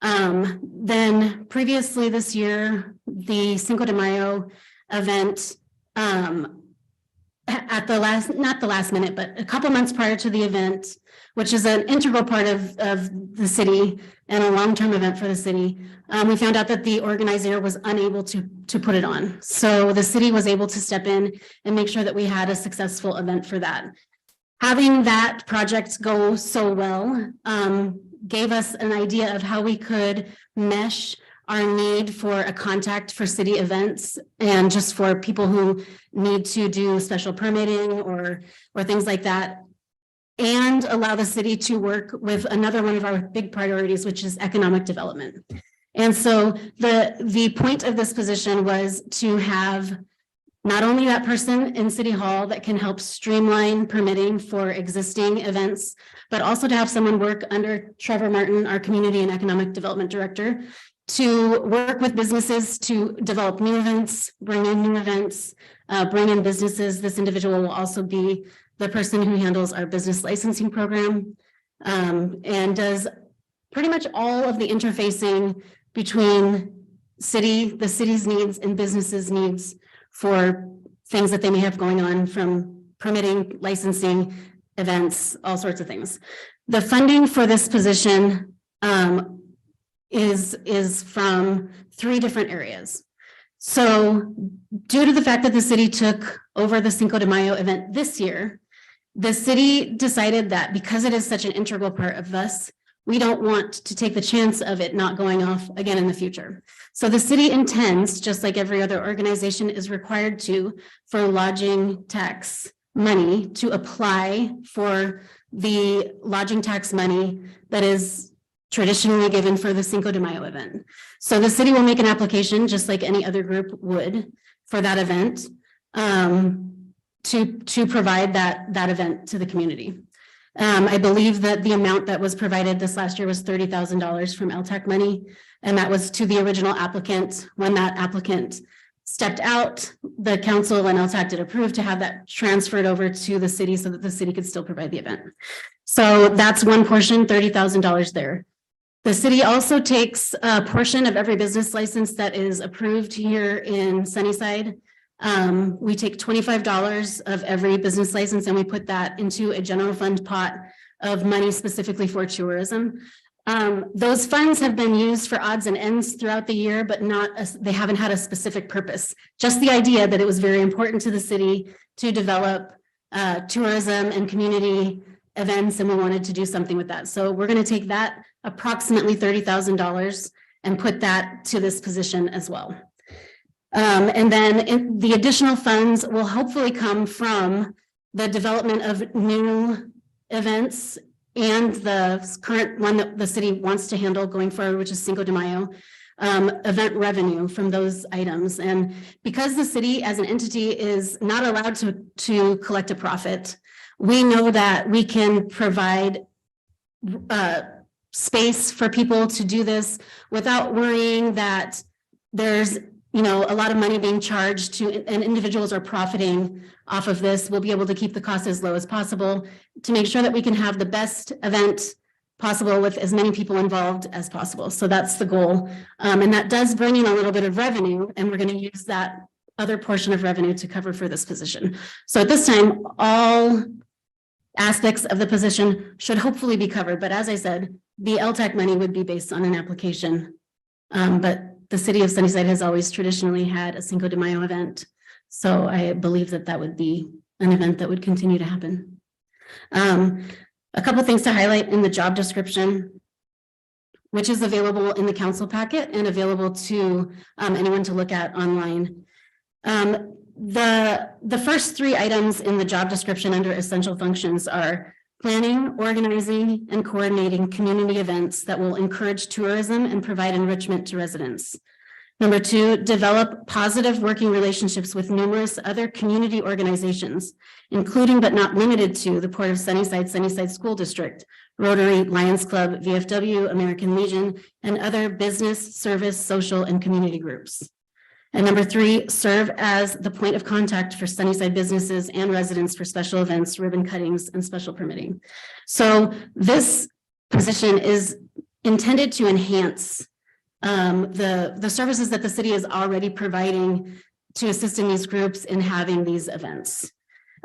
Then previously this year, the Cinco de Mayo event, at the last, not the last minute, but a couple months prior to the event, which is an integral part of the city and a long-term event for the city, we found out that the organizer was unable to put it on. So the city was able to step in and make sure that we had a successful event for that. Having that project go so well gave us an idea of how we could mesh our need for a contact for city events and just for people who need to do special permitting or things like that, and allow the city to work with another one of our big priorities, which is economic development. And so the point of this position was to have not only that person in City Hall that can help streamline permitting for existing events, but also to have someone work under Trevor Martin, our Community and Economic Development Director, to work with businesses to develop new events, bring in new events, bring in businesses. This individual will also be the person who handles our business licensing program and does pretty much all of the interfacing between the city's needs and businesses' needs for things that they may have going on, from permitting, licensing, events, all sorts of things. The funding for this position is from 3 different areas. So due to the fact that the city took over the Cinco de Mayo event this year, the city decided that because it is such an integral part of us, we don't want to take the chance of it not going off again in the future. So the city intends, just like every other organization is required to, for lodging tax money, to apply for the lodging tax money that is traditionally given for the Cinco de Mayo event. So the city will make an application, just like any other group would, for that event, to provide that event to the community. I believe that the amount that was provided this last year was $30,000 from LTAC money, and that was to the original applicant. When that applicant stepped out, the council and LTAC did approve to have that transferred over to the city so that the city could still provide the event. So that's one portion, $30,000 there. The city also takes a portion of every business license that is approved here in Sunnyside. We take $25 of every business license and we put that into a general fund pot of money specifically for tourism. Those funds have been used for odds and ends throughout the year, but they haven't had a specific purpose. Just the idea that it was very important to the city to develop tourism and community events, and we wanted to do something with that. So we're going to take that approximately $30,000 and put that to this position as well. And then the additional funds will hopefully come from the development of new events and the current one that the city wants to handle going forward, which is Cinco de Mayo, event revenue from those items. And because the city as an entity is not allowed to collect a profit, we know that we can provide space for people to do this without worrying that there's a lot of money being charged to, and individuals are profiting off of this. We'll be able to keep the cost as low as possible to make sure that we can have the best event possible with as many people involved as possible. So that's the goal. And that does bring in a little bit of revenue, and we're going to use that other portion of revenue to cover for this position. So at this time, all aspects of the position should hopefully be covered. But as I said, the LTAC money would be based on an application. But the city of Sunnyside has always traditionally had a Cinco de Mayo event. So I believe that that would be an event that would continue to happen. A couple of things to highlight in the job description, which is available in the council packet and available to anyone to look at online. The first three items in the job description under essential functions are planning, organizing, and coordinating community events that will encourage tourism and provide enrichment to residents. Number two, develop positive working relationships with numerous other community organizations, including but not limited to the Port of Sunnyside, Sunnyside School District, Rotary, Lions Club, VFW, American Legion, and other business, service, social, and community groups. And number three, serve as the point of contact for Sunnyside businesses and residents for special events, ribbon cuttings, and special permitting. So this position is intended to enhance the services that the city is already providing to assist in these groups in having these events.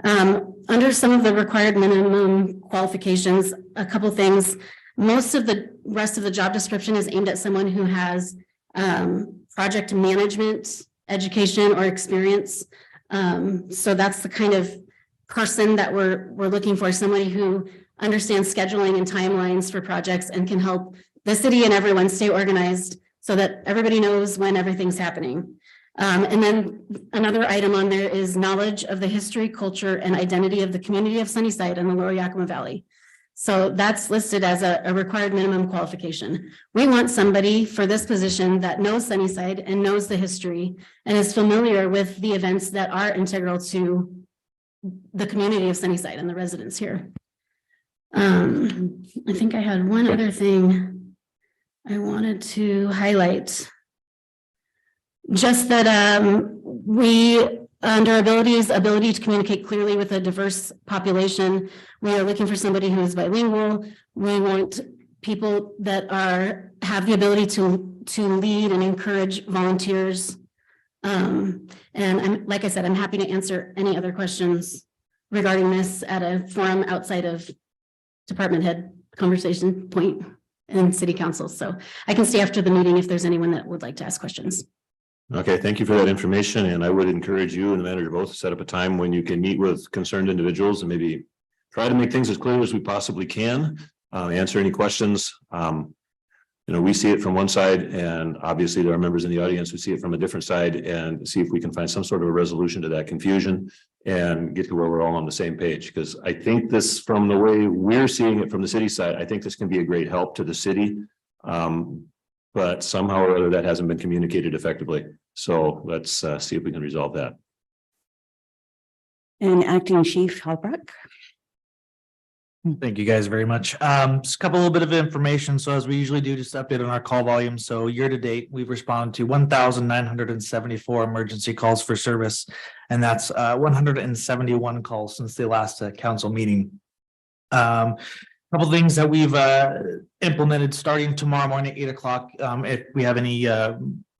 Under some of the required minimum qualifications, a couple things. Most of the rest of the job description is aimed at someone who has project management, education, or experience. So that's the kind of person that we're looking for, somebody who understands scheduling and timelines for projects and can help the city and everyone stay organized so that everybody knows when everything's happening. And then another item on there is knowledge of the history, culture, and identity of the community of Sunnyside and the Lower Yakima Valley. So that's listed as a required minimum qualification. We want somebody for this position that knows Sunnyside and knows the history and is familiar with the events that are integral to the community of Sunnyside and the residents here. I think I had one other thing I wanted to highlight. Just that we, under ability to communicate clearly with a diverse population, we are looking for somebody who is bilingual. We want people that have the ability to lead and encourage volunteers. And like I said, I'm happy to answer any other questions regarding this at a forum outside of department head conversation point and city council. So I can stay after the meeting if there's anyone that would like to ask questions. Okay, thank you for that information. And I would encourage you and the manager both to set up a time when you can meet with concerned individuals and maybe try to make things as clear as we possibly can. answer any questions. We see it from one side, and obviously there are members in the audience who see it from a different side, and see if we can find some sort of a resolution to that confusion and get to where we're all on the same page. Because I think this, from the way we're seeing it from the city side, I think this can be a great help to the city. But somehow or other that hasn't been communicated effectively. So let's see if we can resolve that. And Acting Chief Halbrook. Thank you guys very much. Just a couple little bit of information. So as we usually do, just update on our call volume. So year to date, we've responded to 1,974 emergency calls for service. And that's 171 calls since the last council meeting. Couple things that we've implemented starting tomorrow morning at 8 o'clock. If we have any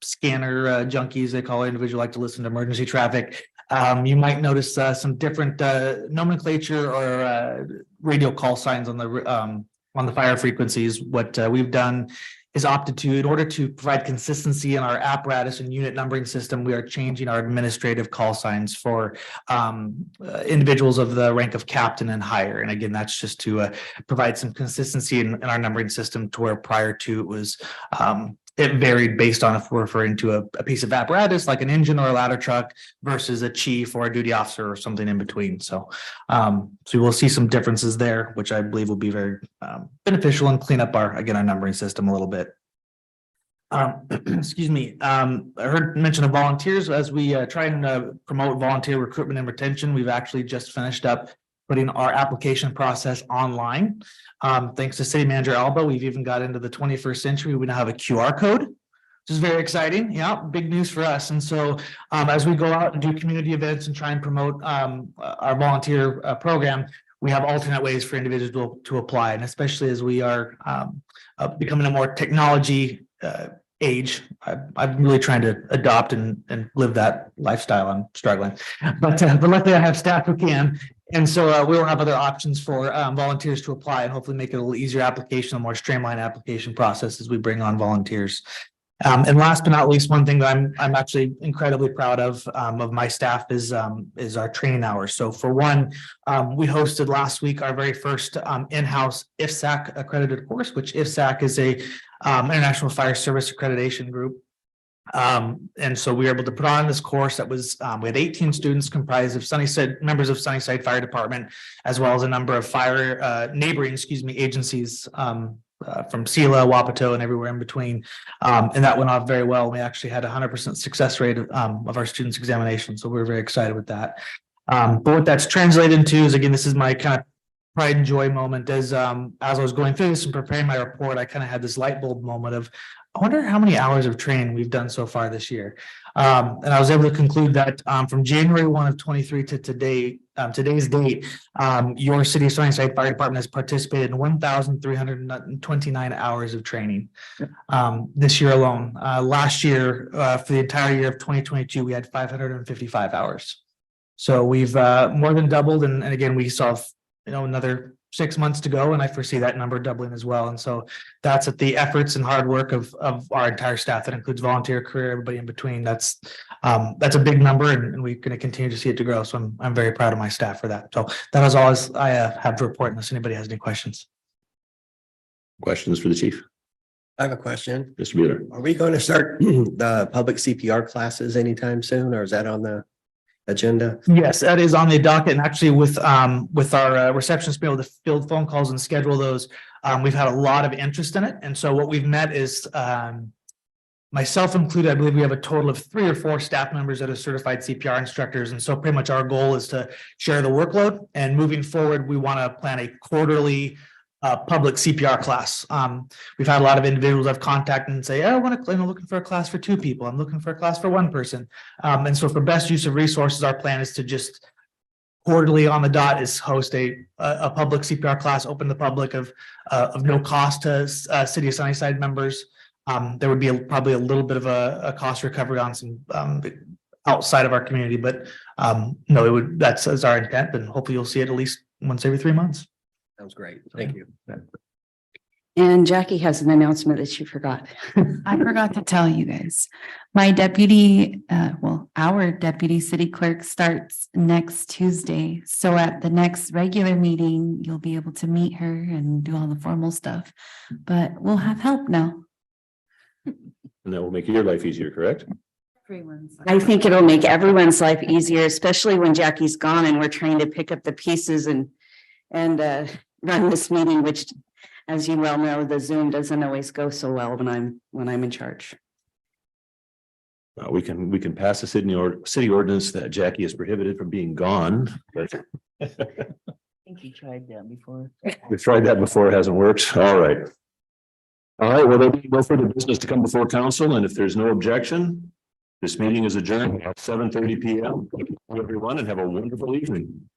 scanner junkies, they call it, individual like to listen to emergency traffic. You might notice some different nomenclature or radio call signs on the fire frequencies. What we've done is opted to, in order to provide consistency in our apparatus and unit numbering system, we are changing our administrative call signs for individuals of the rank of captain and higher. And again, that's just to provide some consistency in our numbering system, to where prior to it was it varied based on if we're referring to a piece of apparatus like an engine or a ladder truck versus a chief or a duty officer or something in between. So so we'll see some differences there, which I believe will be very beneficial and clean up our numbering system a little bit. Excuse me. I heard mention of volunteers. As we try and promote volunteer recruitment and retention, we've actually just finished up putting our application process online. Thanks to City Manager Alba, we've even got into the 21st century. We now have a QR code, which is very exciting. Yeah, big news for us. And so as we go out and do community events and try and promote our volunteer program, we have alternate ways for individuals to apply. And especially as we are becoming a more technology age, I'm really trying to adopt and live that lifestyle. I'm struggling, but luckily I have staff who can. And so we will have other options for volunteers to apply, and hopefully make it a little easier application, a more streamlined application process as we bring on volunteers. And last but not least, one thing that I'm actually incredibly proud of my staff is our training hours. So for one, we hosted last week our very first in-house IFSAC accredited course, which IFSAC is a International Fire Service Accreditation group. And so we were able to put on this course that was, we had 18 students comprised of members of Sunnyside Fire Department, as well as a number of neighboring agencies, from Sela, Wapato, and everywhere in between. And that went off very well. We actually had 100% success rate of our students' examination. So we're very excited with that. But what that's translated into is, again, this is my kind of pride and joy moment. As I was going through this and preparing my report, I kind of had this light bulb moment of, I wonder how many hours of training we've done so far this year. And I was able to conclude that from January 1 of 23 to today's date, your City of Sunnyside Fire Department has participated in 1,329 hours of training this year alone. Last year, for the entire year of 2022, we had 555 hours. So we've more than doubled. And again, we saw another 6 months to go, and I foresee that number doubling as well. And so that's at the efforts and hard work of our entire staff. That includes volunteer, career, everybody in between. That's a big number, and we're going to continue to see it to grow. So I'm very proud of my staff for that. So that is all I have to report, unless anybody has any questions. Questions for the chief? I have a question. Mr. Bueller. Are we going to start the public CPR classes anytime soon, or is that on the agenda? Yes, that is on the docket, and actually with our receptionists being able to field phone calls and schedule those, we've had a lot of interest in it. And so what we've met is myself included, I believe we have a total of 3 or 4 staff members that are certified CPR instructors. And so pretty much our goal is to share the workload, and moving forward, we want to plan a quarterly public CPR class. We've had a lot of individuals I've contacted and say, I'm looking for a class for 2 people. I'm looking for a class for 1 person. And so for best use of resources, our plan is to just quarterly on the dot is host a public CPR class, open to the public of no cost to City of Sunnyside members. There would be probably a little bit of a cost recovery on some outside of our community, but no, that's our intent, and hopefully you'll see it at least once every 3 months. Sounds great. Thank you. And Jackie has an announcement that she forgot. I forgot to tell you guys. My deputy, our deputy city clerk starts next Tuesday. So at the next regular meeting, you'll be able to meet her and do all the formal stuff. But we'll have help now. And that will make your life easier, correct? I think it'll make everyone's life easier, especially when Jackie's gone and we're trying to pick up the pieces and run this meeting, which, as you well know, the Zoom doesn't always go so well when I'm in charge. We can pass a city ordinance that Jackie is prohibited from being gone, but I think you tried that before. we've tried that before. It hasn't worked. All right. All right, well, there'll be no further business to come before council, and if there's no objection, this meeting is adjourned at 7:30 PM. Everyone, and have a wonderful evening.